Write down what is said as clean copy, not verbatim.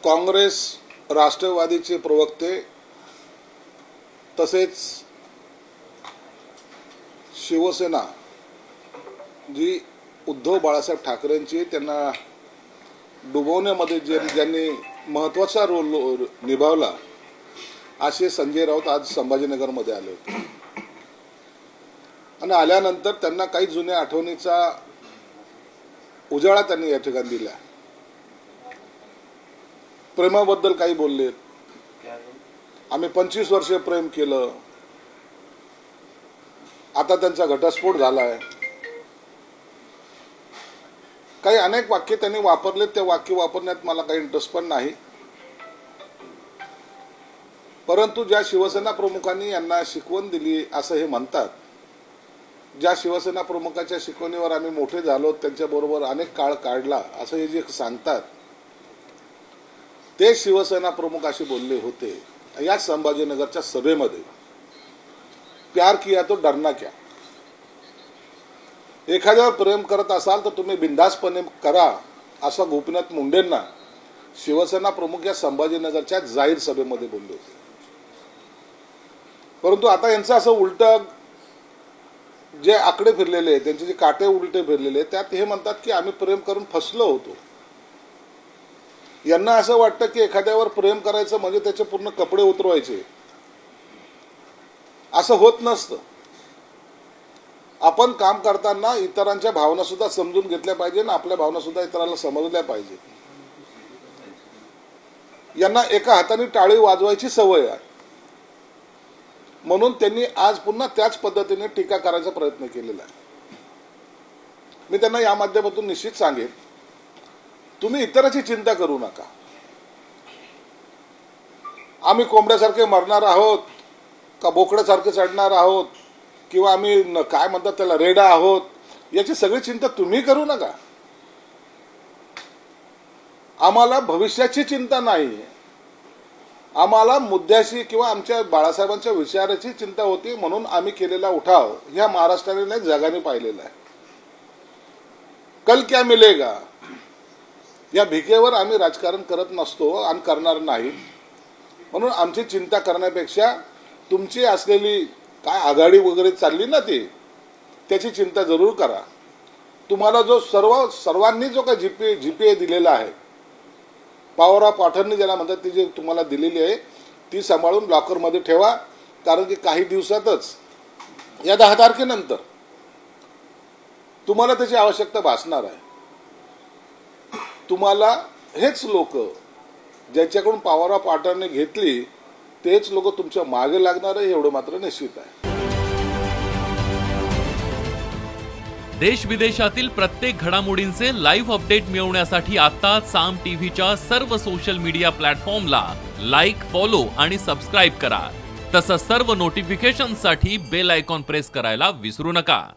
काँग्रेस राष्ट्रवादीचे प्रवक्ते तसेच शिवसेना जी उद्धव बाळासाहेब ठाकरेंची त्यांना डुबवण्यामध्ये ज्यांनी महत्त्वाचा रोल निभावला असे संजय राऊत आज संभाजीनगरमध्ये आले होते आणि आल्यानंतर त्यांना काही जुन्या आठवणीचा उजाळा त्यांनी या ठिकाणी दिला। प्रेमाबद्दल काही बोलले, आम्ही 25 वर्ष प्रेम केलं, आता त्यांचा घटस्फोट झालाय, काही अनेक वाक्य त्यांनी वापरले। ते वाक्य वापरण्यात मला काही इंटरेस्ट पण नाही, परंतु ज्या शिवसेना प्रमुखांनी यांना शिकवण दिली असं हे म्हणतात, ज्या शिवसेना प्रमुखाच्या शिकवणीवर आम्ही मोठे झालो, त्यांच्याबरोबर अनेक काळ काढला असं हे जे सांगतात, ते शिवसेना प्रमुख असे बोलले होते या संभाजीनगरच्या सभेमध्ये। प्यार किया तो डरना क्या। एखाद्यावर प्रेम करत असाल तर तुम्ही बिनधास्तपणे करा असं गोपीनाथ मुंडेंना शिवसेना प्रमुख या संभाजीनगरच्या जाहीर सभेमध्ये बोलले होते। परंतु आता यांचं असं उलट जे आकडे फिरलेले, त्यांचे जे काटे उलटे फिरलेले, त्यात हे म्हणतात की आम्ही प्रेम करून फसलो होतो। यांना असं वाटतं की एखाद्यावर प्रेम करायचं म्हणजे त्याचे पूर्ण कपडे उतरवायचे, असं होत नसतं। आपण काम करताना इतरांच्या भावना सुद्धा समजून घेतल्या पाहिजे आणि आपल्या भावना सुद्धा इतरांना समजल्या पाहिजे। यांना एका हाताने टाळी वाजवायची सवय आहे, म्हणून त्यांनी आज पुन्हा त्याच पद्धतीने टीका करायचा प्रयत्न केलेला आहे। मी त्यांना या माध्यमातून निश्चित सांगेन, तुम्ही इतरांची चिंता करू नका। आम्ही कोंबड्यासारखे मरणार आहोत का बोकड्यासारखे चढणार आहोत किंवा आम्ही काय म्हणतात त्याला रेडा आहोत, याची सगळी चिंता तुम्ही करू नका। आम्हाला भविष्याची चिंता नाही, आम्हाला मुद्द्याशी किंवा आमच्या बाळासाहेबांच्या विचाराची चिंता होती, म्हणून आम्ही केलेला उठाव ह्या महाराष्ट्राने नाही जगाने पाहिलेला आहे। कल क्या मिलेगा या भिकेवर आम्ही राजकारण करत नसतो आणि करणार नाही। म्हणून आमची चिंता करण्यापेक्षा तुमची असलेली काय आघाडी वगैरे चालली ना ती, त्याची चिंता जरूर करा। तुम्हाला जो सर्वांनी जो काही जीपीए दिलेला आहे, पॉवर ऑफ अटर्नी ज्याला म्हणतात, ती जी तुम्हाला दिलेली आहे ती सांभाळून लॉकरमध्ये ठेवा, कारण की काही दिवसातच या 10 तारखेनंतर तुम्हाला त्याची आवश्यकता भासणार आहे। तुम्हाला हेच लोक ज्याच्याकडून पॉवर ऑफ अटर्नी घेतली तेच लोक तुमच्या मागे लागणार आहे, एवढं मात्र निश्चित आहे। देश विदेशातील प्रत्येक घडामोडींचे लाईव्ह अपडेट मिळवण्यासाठी आता साम टीव्हीच्या सर्व सोशल मीडिया प्लॅटफॉर्मला लाईक, फॉलो आणि सबस्क्राईब करा। तसंच सर्व नोटिफिकेशनसाठी बेल आयकॉन प्रेस करायला विसरू नका।